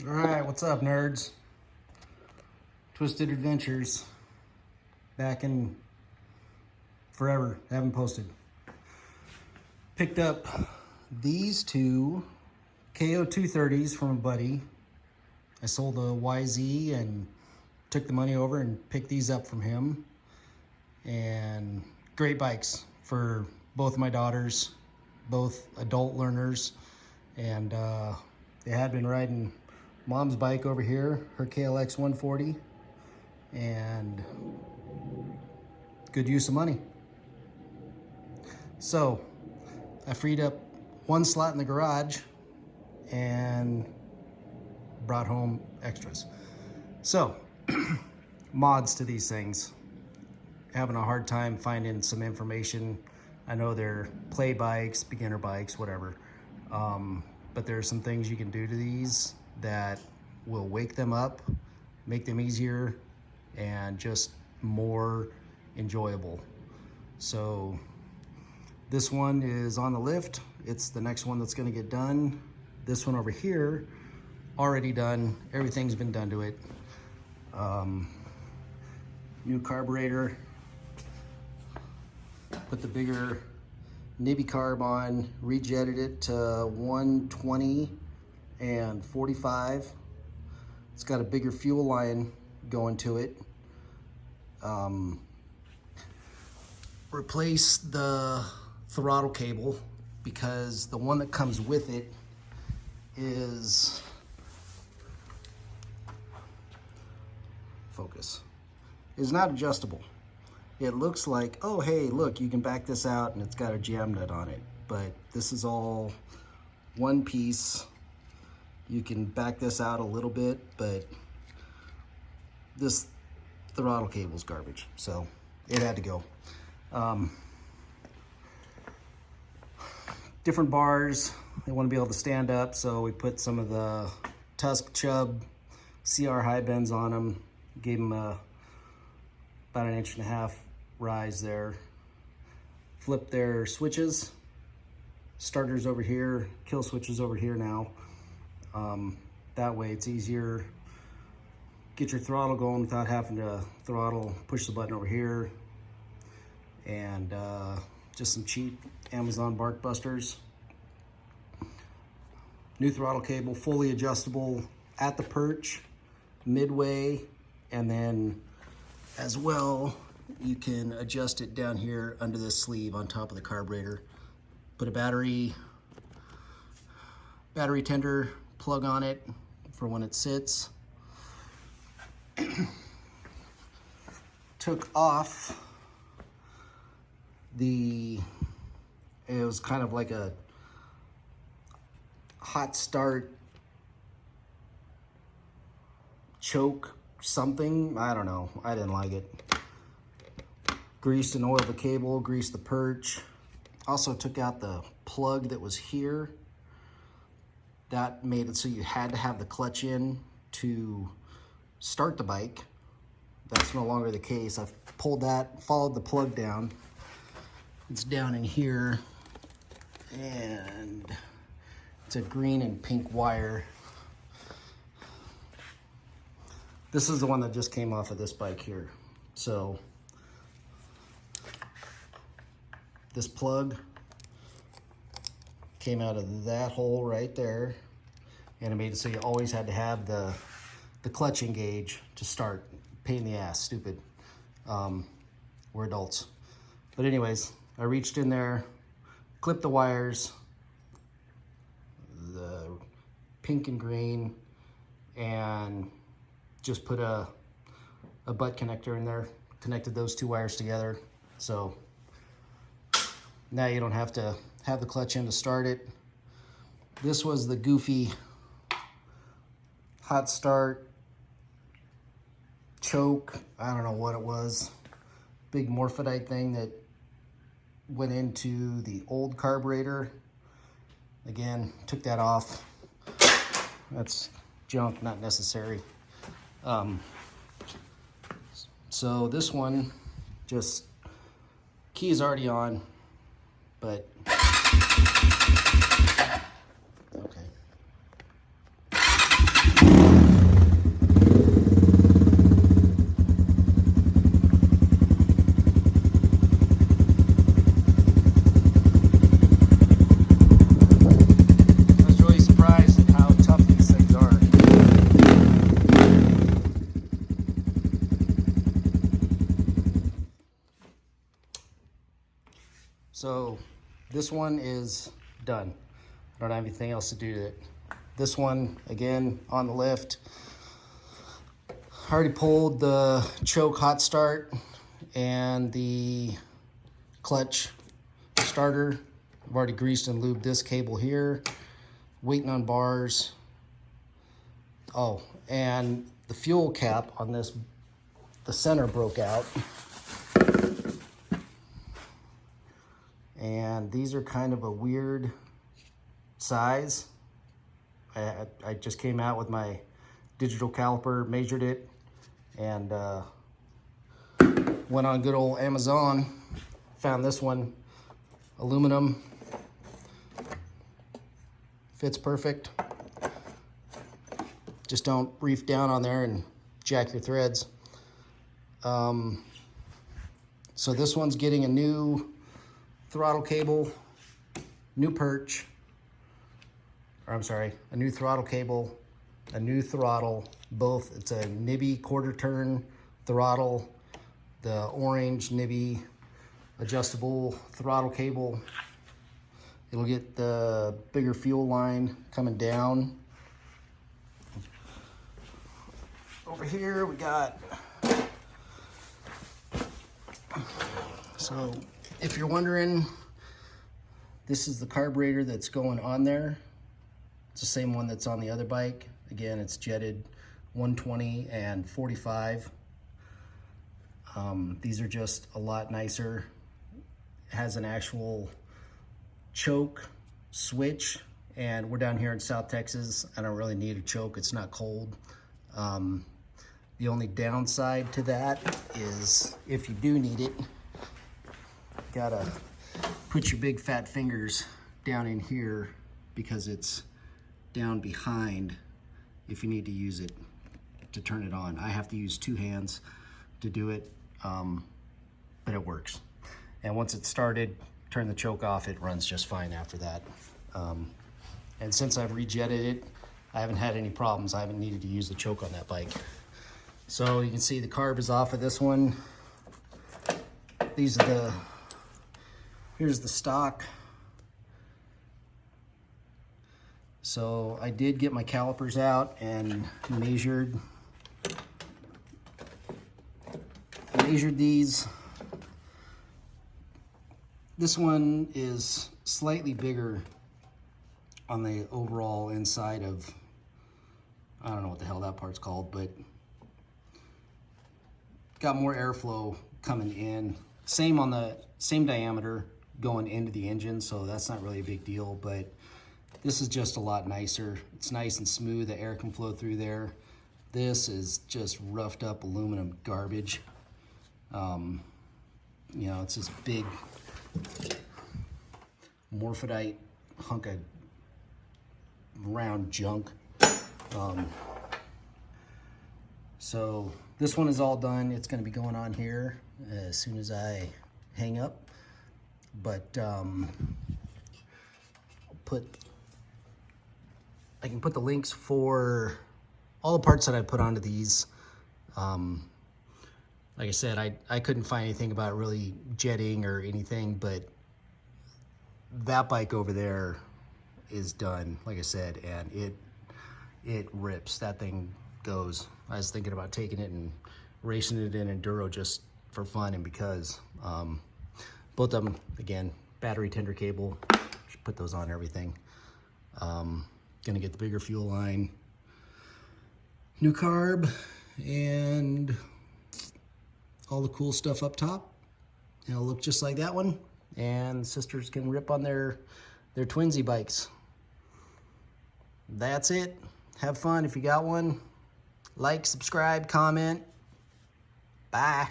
All right, what's up, nerds? Twisted Adventures. Back in forever, haven't posted. Picked up these two KAYO 230s from a buddy. I sold a YZ and took the money over and picked these up from him. And great bikes for both of my daughters, both adult learners. And they had been riding Mom's bike over here, her KLX 140, and good use of money. So I freed up one slot in the garage and brought home extras. So mods to these things. Having a hard time finding some information. I know they're play bikes, beginner bikes, whatever. But there are some things you can do to these that will wake them up, make them easier, and just more enjoyable. So this one is on the lift. It's the next one that's gonna get done. This one over here, already done. Everything's been done to it. New carburetor. Put the bigger Nibby carb on, rejetted it to 120 and 45. It's got a bigger fuel line going to it. Replace the throttle cable because the one that comes with it is, is not adjustable. It looks like, oh, hey, look, you can back this out and it's got a jam nut on it. But this is all one piece. You can back this out a little bit, but this throttle cable's garbage. So it had to go. Different bars, they want to be able to stand up. So we put some of the Tusk Chub CR high bends on them. Gave them about 1.5 inch rise there. Flip their switches, starters over here, kill switches over here now. That way it's easier. Get your throttle going without having to throttle, push the button over here. And just some cheap Amazon bark busters. New throttle cable, fully adjustable at the perch, midway, and then as well, you can adjust it down here under this sleeve on top of the carburetor. Put a battery tender plug on it for when it sits. Took off it was kind of like a hot start choke something, I don't know, I didn't like it. Greased and oiled the cable, greased the perch. Also took out the plug that was here. That made it so you had to have the clutch in to start the bike. That's no longer the case. I've pulled that, followed the plug down. It's down in here, and it's a green and pink wire. This is the one that just came off of this bike here. So this plug came out of that hole right there, and it made it so you always had to have the clutch engage to start. Pain in the ass, stupid. We're adults. But anyways, I reached in there, clipped the wires, the pink and green, and just put a butt connector in there, connected those two wires together. So now you don't have to have the clutch in to start it. This was the goofy hot start choke. I don't know what it was. Big morphidite thing that went into the old carburetor. Again, took that off. That's junk, not necessary. So this one, just key is already on, but okay. So this one is done. I don't have anything else to do to it. This one, again, on the lift. I already pulled the choke hot start and the clutch starter. I've already greased and lubed this cable here. Waiting on bars. Oh, and the fuel cap on this, the center broke out. And these are kind of a weird size. I just came out with my digital caliper, measured it, and went on good old Amazon. Found this one, aluminum. Fits perfect. Just don't reef down on there and jack your threads. So this one's getting a new throttle cable, new perch, or I'm sorry, a new throttle cable, a new throttle, both. It's a Nibby quarter turn throttle, the orange Nibby adjustable throttle cable. It'll get the bigger fuel line coming down. Over here we got, so if you're wondering, this is the carburetor that's going on there. It's the same one that's on the other bike. Again, it's jetted 120 and 45. These are just a lot nicer. It has an actual choke switch, and we're down here in South Texas. I don't really need a choke, it's not cold. The only downside to that is if you do need it, gotta put your big fat fingers down in here because it's down behind if you need to use it to turn it on. I have to use two hands to do it, but it works. And once it's started, turn the choke off, it runs just fine after that. And since I've rejetted it, I haven't had any problems. I haven't needed to use the choke on that bike. So you can see the carb is off of this one. These are the, here's the stock. So I did get my calipers out and measured these. This one is slightly bigger on the overall inside of, I don't know what the hell that part's called, but got more airflow coming in. Same on the same diameter going into the engine, so that's not really a big deal, but this is just a lot nicer. It's nice and smooth, the air can flow through there. This is just roughed up aluminum garbage. You know, it's this big morphidite hunk of round junk. So this one is all done. It's going to be going on here as soon as I hang up. But I can put the links for all the parts that I put onto these. Like I said, I couldn't find anything about really jetting or anything, but that bike over there is done, like I said, and it rips. That thing goes. I was thinking about taking it and racing it in enduro just for fun and because. Both of them, again, battery tender cable. Should put those on everything. Gonna get the bigger fuel line, new carb, and all the cool stuff up top. It'll look just like that one, and sisters can rip on their twinsy bikes. That's it. Have fun if you got one. Like, subscribe, comment. Bye.